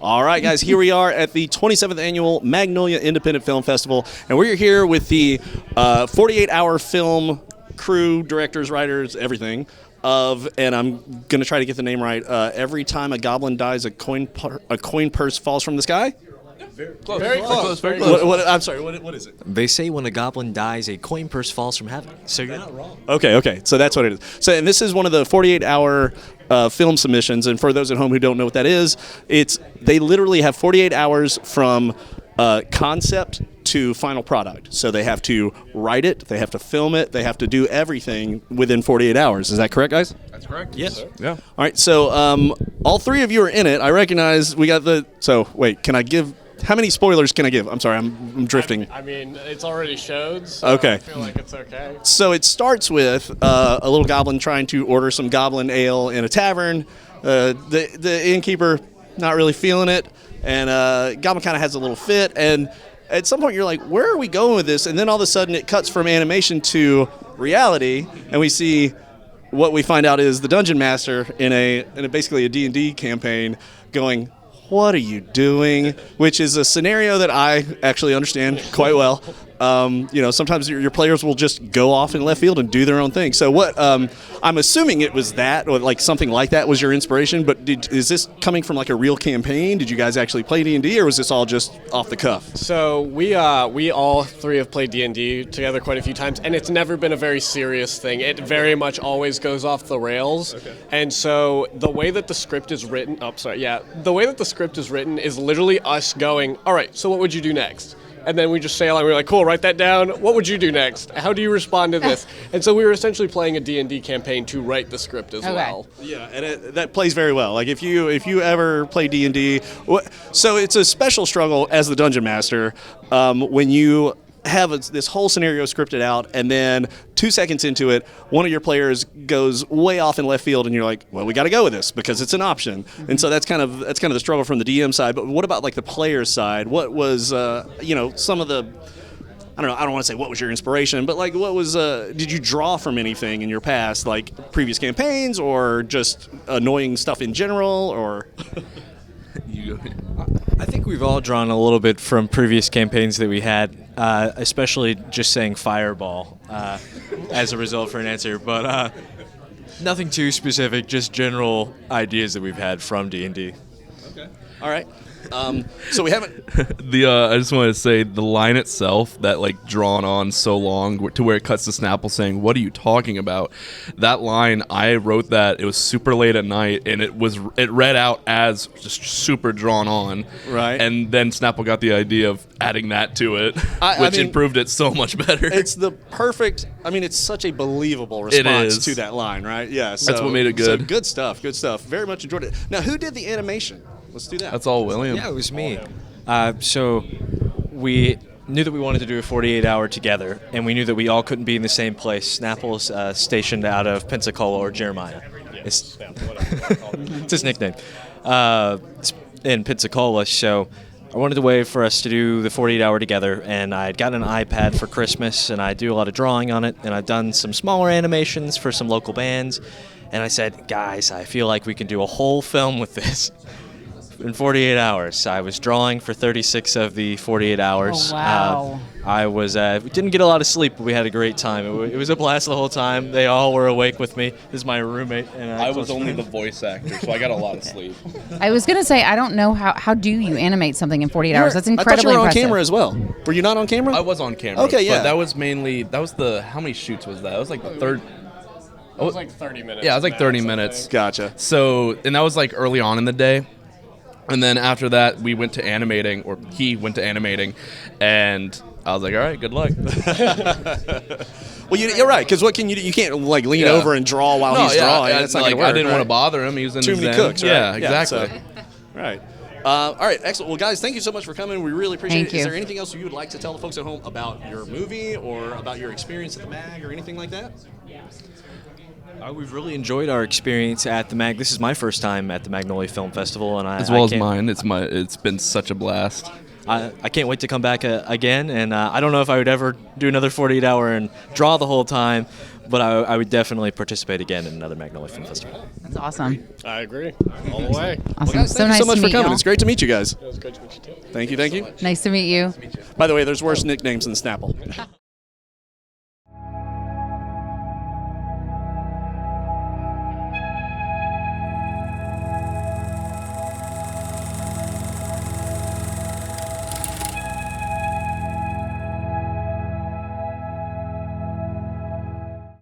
All right, guys, here we are at the 27th Annual Magnolia Independent Film Festival, and we're here with the 48-hour film crew, directors, writers, everything, and I'm going to try to get the name right, Every Time a Goblin Dies, a coin purse falls from the sky? Very close. Very close. I'm sorry, what is it? They say when a goblin dies, a coin purse falls from heaven. So you're not wrong. Okay, so that's what it is. So, and this is one of the 48-hour film submissions, and for those at home who don't know what that is, they literally have 48 hours from concept to final product. So they have to write it, they have to film it, they have to do everything within 48 hours. Is that correct, guys? That's correct. Yes. Yeah. All right, so all three of you are in it. I recognize we got the... So, wait, can I give... How many spoilers can I give? I'm sorry, I'm drifting. I mean, it's already showed, so okay. I feel like it's okay. So it starts with a little goblin trying to order some goblin ale in a tavern. The innkeeper not really feeling it, and goblin kind of has a little fit. And at some point you're like, where are we going with this? And then all of a sudden it cuts from animation to reality, and we see what we find out is the dungeon master in a basically a D&D campaign going, what are you doing? Which is a scenario that I actually understand quite well. Sometimes your players will just go off in left field and do their own thing. So what? I'm assuming it was that, or like something like that, was your inspiration. But is this coming from like a real campaign? Did you guys actually play D&D, or was this all just off the cuff? So we all three have played D&D together quite a few times, and it's never been a very serious thing. It very much always goes off the rails. Okay. And so the way that the script is written, the way that the script is written is literally us going, all right, so what would you do next? And then we just say, we're like, cool, write that down. What would you do next? How do you respond to this? And so we were essentially playing a D&D campaign to write the script as well. Yeah, and that plays very well. Like if you ever play D&D, so it's a special struggle as the dungeon master when you have this whole scenario scripted out, and then 2 seconds into it, one of your players goes way off in left field, and you're like, well, we got to go with this because it's an option. Mm-hmm. And so that's kind of the struggle from the DM side. But what about like the player side? What was some of the, I don't want to say what was your inspiration, but like what was did you draw from anything in your past, like previous campaigns, or just annoying stuff in general, or? I think we've all drawn a little bit from previous campaigns that we had, especially just saying fireball as a result for an answer, but nothing too specific, just general ideas that we've had from D&D. Okay. All right. So we haven't... I just want to say the line itself, that like drawn on so long to where it cuts to Snapple saying, what are you talking about? That line, I wrote that, it was super late at night, and it read out as just super drawn on. Right. And then Snapple got the idea of adding that to it, which improved it so much better. It's the perfect, it's such a believable response to that line, right? Yeah. So, that's what made it good. So good stuff. Very much enjoyed it. Now, who did the animation? Let's do that. That's all William. Yeah, it was me. So we knew that we wanted to do a 48-hour together, and we knew that we all couldn't be in the same place. Snapple's stationed out of Pensacola, or Jeremiah. It's his nickname. In Pensacola, so I wanted a way for us to do the 48-hour together, and I had gotten an iPad for Christmas, and I do a lot of drawing on it, and I've done some smaller animations for some local bands, and I said, guys, I feel like we can do a whole film with this. In 48 hours. I was drawing for 36 of the 48 hours. Oh, wow. We didn't get a lot of sleep, but we had a great time. It was a blast the whole time. They all were awake with me. This is my roommate. And I was only the voice actor, so I got a lot of sleep. I was going to say, I don't know how do you animate something in 48 hours? That's incredibly I thought you were impressive. on camera as well. Were you not on camera? I was on camera. Okay, yeah. But that was how many shoots was that? That was like the third. It was like 30 minutes. Yeah, it was like 30 minutes. Gotcha. So, and that was like early on in the day. And then after that, we went to animating, or he went to animating, and I was like, all right, good luck. Well, you're right, because what can you do? You can't like lean over and draw while he's drawing. That's not like, gonna work. I didn't want to bother him. He was in too his many zen. cooks, right? Yeah, exactly. So, right. All right, excellent. Well, guys, thank you so much for coming. We really appreciate Thank it. you. Is there anything else you would like to tell the folks at home about your movie or about your experience at the MAG or anything like that? We've really enjoyed our experience at the MAG. This is my first time at the Magnolia Film Festival, and as well as mine. It's been such a blast. I can't wait to come back again, and I don't know if I would ever do another 48-hour and draw the whole time, but I would definitely participate again in another Magnolia Film Festival. That's awesome. I agree. All the way. Awesome. Guys, So thank nice you so much to for meet coming. y'all. It's great to meet you guys. It was great to meet you too. Thank you. Nice to meet you. By the way, there's worse nicknames than Snapple.